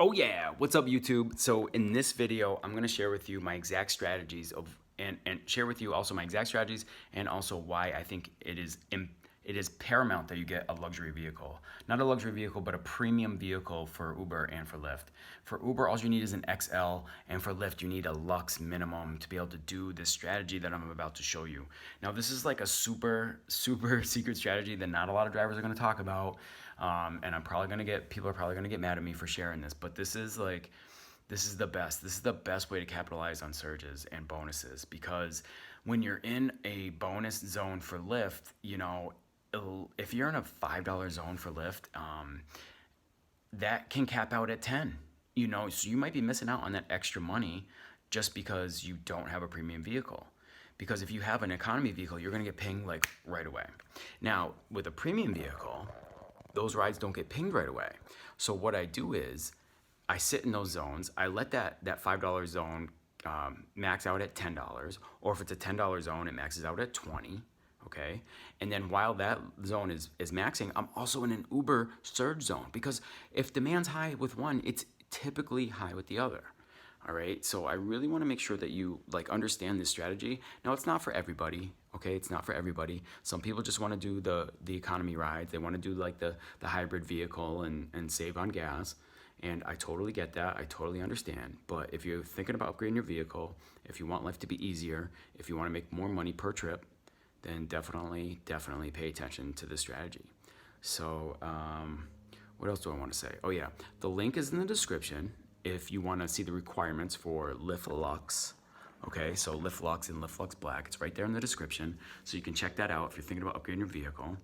Oh yeah, what's up YouTube? So in this video, I'm gonna share with you my exact strategies of and share with you also my exact strategies and also why I think it is paramount that you get a luxury vehicle. Not a luxury vehicle, but a premium vehicle for Uber and for Lyft. For Uber, all you need is an XL, and for Lyft, you need a Lux minimum to be able to do this strategy that I'm about to show you. Now, this is like a super secret strategy that not a lot of drivers are gonna talk about. And people are probably gonna get mad at me for sharing this, but this is the best. This is the best way to capitalize on surges and bonuses, because when you're in a bonus zone for Lyft, if you're in a $5 zone for Lyft, that can cap out at 10. So you might be missing out on that extra money just because you don't have a premium vehicle. Because if you have an economy vehicle, you're gonna get pinged like right away. Now, with a premium vehicle, those rides don't get pinged right away. So what I do is I sit in those zones. I let that $5 zone max out at $10, or if it's a $10 zone, it maxes out at 20. Okay, and then while that zone is maxing, I'm also in an Uber surge zone, because if demand's high with one, it's typically high with the other. All right, so I really want to make sure that you understand this strategy. Now, it's not for everybody. Okay, it's not for everybody. Some people just want to do the economy ride. They want to do like the hybrid vehicle and save on gas. And I totally get that. I totally understand. But if you're thinking about upgrading your vehicle, if you want life to be easier, if you want to make more money per trip, then definitely pay attention to this strategy. So what else do I want to say? Oh yeah, the link is in the description if you want to see the requirements for Lyft LUX. Okay, so Lyft LUX and Lyft LUX Black, it's right there in the description, so you can check that out if you're thinking about upgrading your vehicle.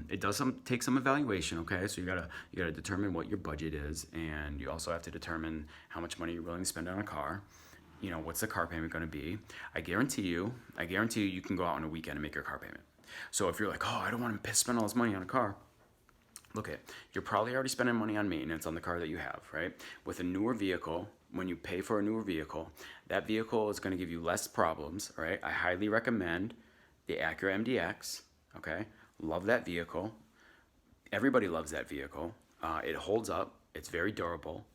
It does take some evaluation, okay? So you gotta determine what your budget is, and you also have to determine how much money you're willing to spend on a car. What's the car payment going to be? I guarantee you you can go out on a weekend and make your car payment. So if you're like, oh, I don't want to spend all this money on a car, look at, you're probably already spending money on maintenance on the car that you have, right? With a newer vehicle, when you pay for a newer vehicle, that vehicle is going to give you less problems, right? I highly recommend the Acura MDX, okay? Love that vehicle. Everybody loves that vehicle. It holds up. It's very durable.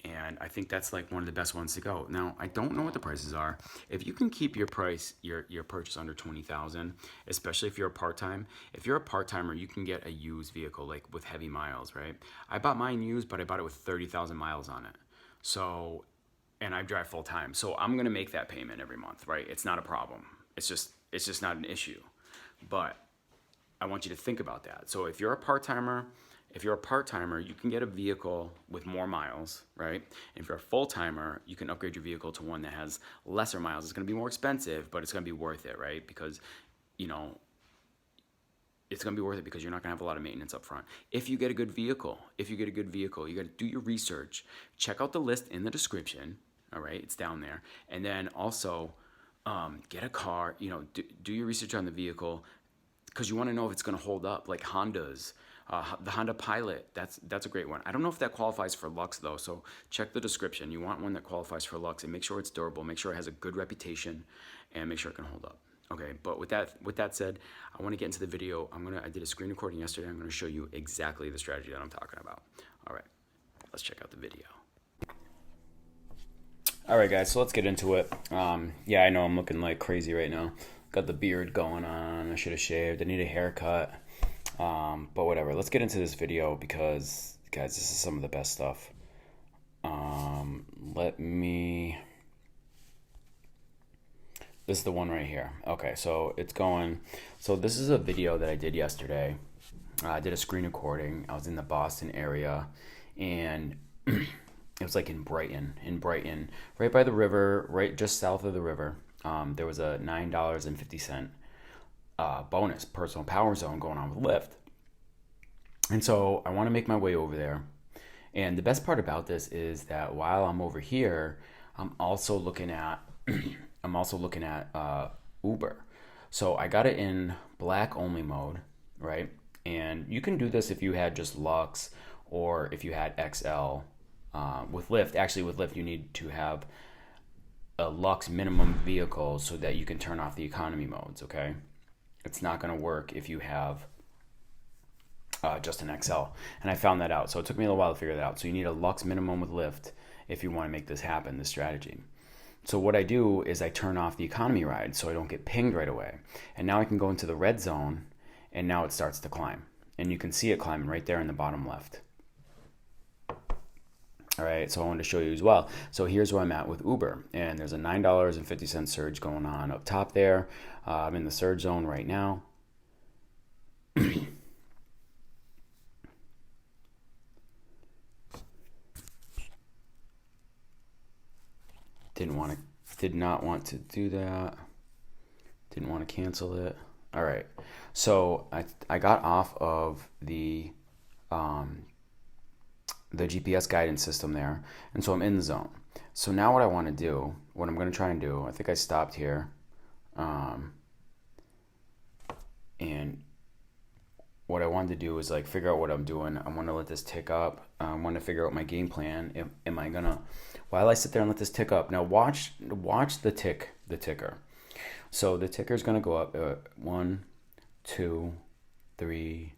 And I think that's like one of the best ones to go. Now, I don't know what the prices are. If you can keep your purchase under $20,000, especially if you're a part-time. If you're a part-timer, you can get a used vehicle like with heavy miles, right? I bought mine used, but I bought it with 30,000 miles on it. So, and I drive full-time. So I'm gonna make that payment every month, right? It's not a problem. It's just not an issue. But I want you to think about that. So if you're a part-timer, you can get a vehicle with more miles, right? And if you're a full-timer, you can upgrade your vehicle to one that has lesser miles. It's gonna be more expensive, but it's gonna be worth it, right? Because, it's gonna be worth it because you're not gonna have a lot of maintenance up front. If you get a good vehicle, you gotta do your research. Check out the list in the description, all right? It's down there. And then also, get a car, do your research on the vehicle, because you wanna know if it's gonna hold up, like Hondas. The Honda Pilot, that's a great one. I don't know if that qualifies for Lux though, so check the description. You want one that qualifies for Lux, and make sure it's durable, make sure it has a good reputation, and make sure it can hold up. Okay, but with that said, I want to get into the video. I did a screen recording yesterday. I'm going to show you exactly the strategy that I'm talking about. All right, let's check out the video. All right, guys, so let's get into it. Yeah, I know I'm looking like crazy right now. Got the beard going on. I should have shaved. I need a haircut. But whatever, let's get into this video because, guys, this is some of the best stuff. This is the one right here. Okay, so this is a video that I did yesterday. I did a screen recording. I was in the Boston area, and it was like in Brighton, right by the river, right just south of the river. There was a $9.50 bonus personal power zone going on with Lyft. And so I want to make my way over there. And the best part about this is that while I'm over here, I'm also looking at Uber. So I got it in black only mode, right? And you can do this if you had just Lux or if you had XL. With Lyft, actually with Lyft, you need to have a Lux minimum vehicle so that you can turn off the economy modes, okay? It's not going to work if you have just an XL. And I found that out. So it took me a little while to figure that out. So you need a Lux minimum with Lyft if you want to make this happen, this strategy. So what I do is I turn off the economy ride so I don't get pinged right away. And now I can go into the red zone, and now it starts to climb. And you can see it climbing right there in the bottom left. All right, so I wanted to show you as well. So here's where I'm at with Uber, and there's a $9.50 surge going on up top there. I'm in the surge zone right now. Did not want to do that. Didn't want to cancel it. All right, so I got off of the GPS guidance system there, and so I'm in the zone. So now what I want to do, what I'm going to try and do, I think I stopped here, and what I wanted to do is like figure out what I'm doing. I want to let this tick up. I want to figure out my game plan. Am I gonna, while I sit there and let this tick up, now watch the ticker. So the ticker is gonna go up 1, 2, 3,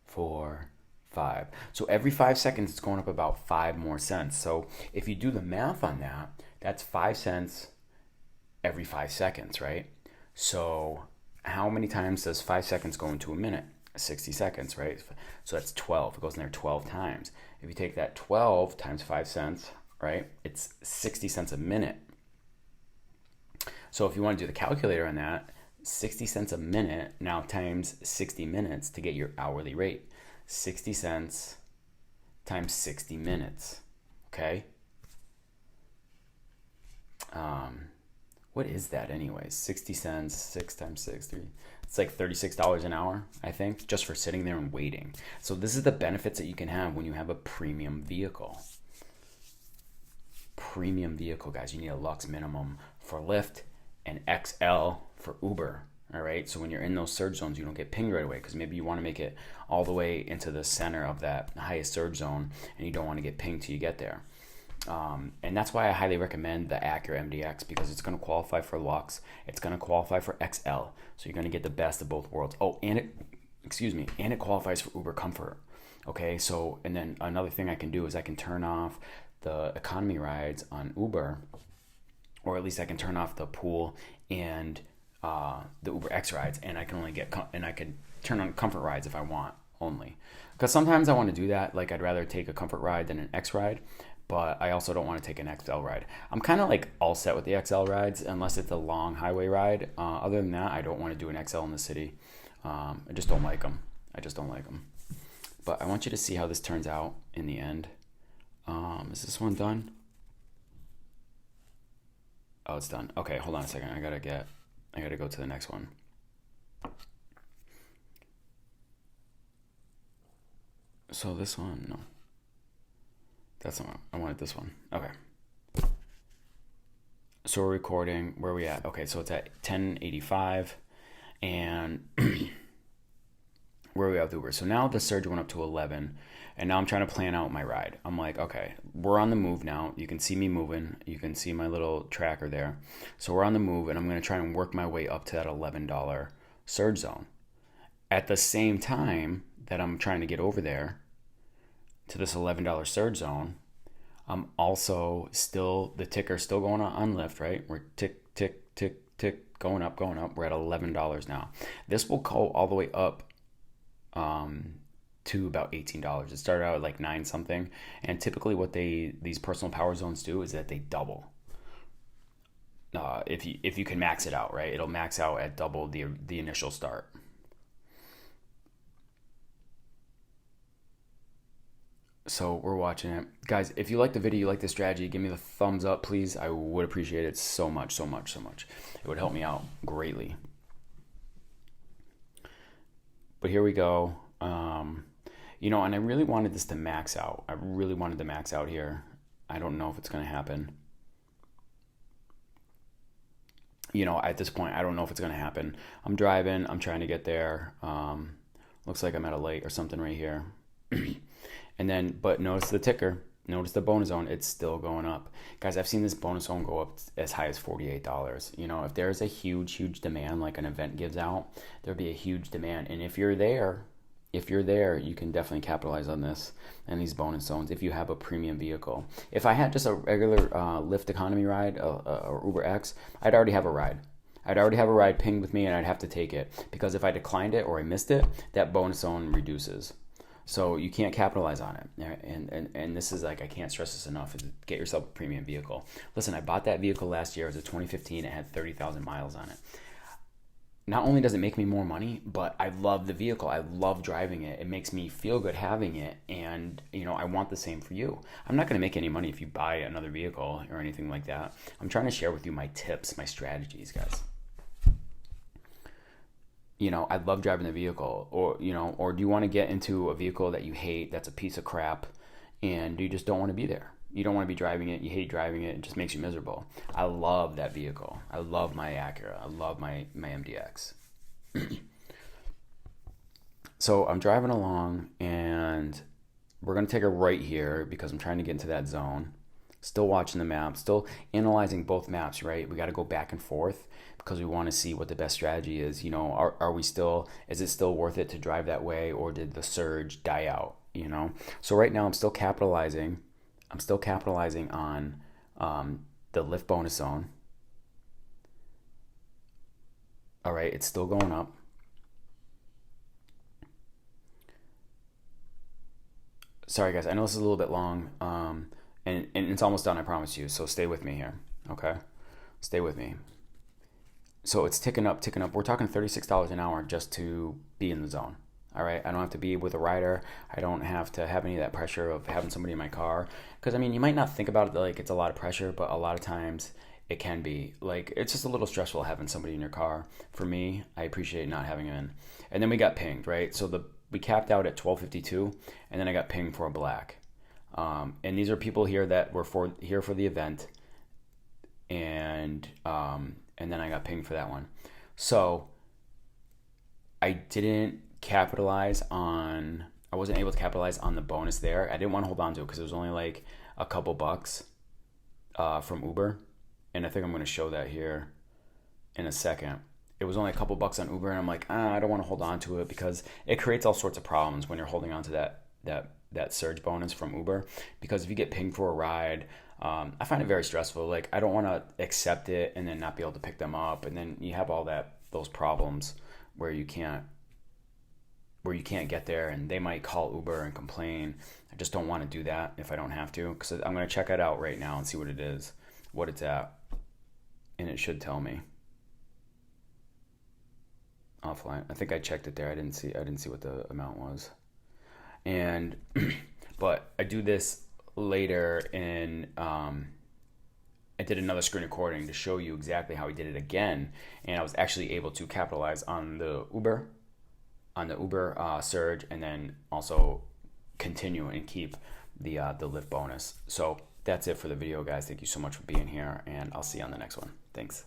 4, 5. So every 5 seconds, it's going up about 5 more cents. So if you do the math on that, that's 5 cents every 5 seconds, right? So how many times does 5 seconds go into a minute? 60 seconds, right? So that's 12. It goes in there 12 times. If you take that 12 times 5 cents, right, it's 60 cents a minute. So if you want to do the calculator on that, 60 cents a minute now times 60 minutes to get your hourly rate. 60 cents times 60 minutes, okay? What is that anyways? 60 cents, 6 times 6, 3. It's like $36 an hour, I think, just for sitting there and waiting. So this is the benefits that you can have when you have a premium vehicle. Premium vehicle, guys. You need a Lux minimum for Lyft and XL for Uber. All right, so when you're in those surge zones, you don't get pinged right away because maybe you want to make it all the way into the center of that highest surge zone, and you don't want to get pinged till you get there. And that's why I highly recommend the Acura MDX, because it's going to qualify for Lux, it's going to qualify for XL, so you're going to get the best of both worlds. Oh, and it qualifies for Uber Comfort. Okay, so and then another thing I can do is I can turn off the economy rides on Uber, or at least I can turn off the pool and the Uber X rides, and I can only get I can turn on comfort rides if I want only, because sometimes I want to do that. Like I'd rather take a comfort ride than an X ride, but I also don't want to take an XL ride. I'm kind of like all set with the XL rides unless it's a long highway ride. Other than that, I don't want to do an XL in the city. I just don't like them. But I want you to see how this turns out in the end. Is this one done? Oh, it's done. Okay, hold on a second. I gotta go to the next one. So this one, no. That's not, I wanted this one. Okay. So we're recording, where are we at? Okay, so it's at 10:85, and where are we at with Uber? So now the surge went up to 11, and now I'm trying to plan out my ride. I'm like, okay, we're on the move now. You can see me moving. You can see my little tracker there. So we're on the move, and I'm going to try and work my way up to that $11 surge zone. At the same time that I'm trying to get over there to this $11 surge zone, I'm also still, the ticker's still going on Lyft, right? We're tick, tick, tick, tick, going up. We're at $11 now. This will go all the way up to about $18. It started out at like 9 something, and typically what these personal power zones do is that they double. If you can max it out, right? It'll max out at double the initial start. So we're watching it. Guys, if you like the video, you like the strategy, give me the thumbs up, please. I would appreciate it so much. It would help me out greatly. But here we go. And I really wanted this to max out. I really wanted to max out here. I don't know if it's going to happen. At this point, I don't know if it's going to happen. I'm driving. I'm trying to get there. Looks like I'm at a light or something right here. And then, but notice the ticker. Notice the bonus zone. It's still going up. Guys, I've seen this bonus zone go up as high as $48. If there's a huge demand, like an event gives out, there'll be a huge demand. And if you're there, if you're there, you can definitely capitalize on this and these bonus zones if you have a premium vehicle. If I had just a regular Lyft economy ride or Uber X, I'd already have a ride. I'd already have a ride pinged with me, and I'd have to take it, because if I declined it or I missed it, that bonus zone reduces. So you can't capitalize on it. And this is like, I can't stress this enough, is get yourself a premium vehicle. Listen, I bought that vehicle last year. It was a 2015. It had 30,000 miles on it. Not only does it make me more money, but I love the vehicle. I love driving it. It makes me feel good having it. And, I want the same for you. I'm not going to make any money if you buy another vehicle or anything like that. I'm trying to share with you my tips, my strategies, guys. I love driving the vehicle, or do you want to get into a vehicle that you hate, that's a piece of crap, and you just don't want to be there? You don't want to be driving it. You hate driving it. It just makes you miserable. I love that vehicle. I love my Acura. I love my MDX. So I'm driving along, and we're going to take a right here because I'm trying to get into that zone. Still watching the map, still analyzing both maps, right? We got to go back and forth because we want to see what the best strategy is. Are we still, is it still worth it to drive that way, or did the surge die out? So right now I'm still capitalizing on the Lyft bonus zone. All right, it's still going up. Sorry guys, I know this is a little bit long, and it's almost done, I promise you. So stay with me here, okay? Stay with me. So it's ticking up. We're talking $36 an hour just to be in the zone. All right, I don't have to be with a rider. I don't have to have any of that pressure of having somebody in my car. Because you might not think about it like it's a lot of pressure, but a lot of times it can be. Like, it's just a little stressful having somebody in your car. For me, I appreciate not having them in. And then we got pinged, right? So we capped out at 12:52, and then I got pinged for a black. And these are people here that were here for the event, and then I got pinged for that one. So I wasn't able to capitalize on the bonus there. I didn't want to hold on to it because it was only like a couple bucks from Uber. And I think I'm going to show that here in a second. It was only a couple bucks on Uber, and I'm like, I don't want to hold on to it because it creates all sorts of problems when you're holding on to that surge bonus from Uber. Because if you get pinged for a ride, I find it very stressful. Like, I don't want to accept it and then not be able to pick them up, and then you have those problems where you can't get there, and they might call Uber and complain. I just don't want to do that if I don't have to, because I'm going to check it out right now and see what it is, what it's at, and it should tell me offline. I think I checked it there. I didn't see what the amount was, and but I do this later in I did another screen recording to show you exactly how we did it again, and I was actually able to capitalize on the Uber surge, and then also continue and keep the Lyft bonus. So that's it for the video, guys. Thank you so much for being here, and I'll see you on the next one. Thanks.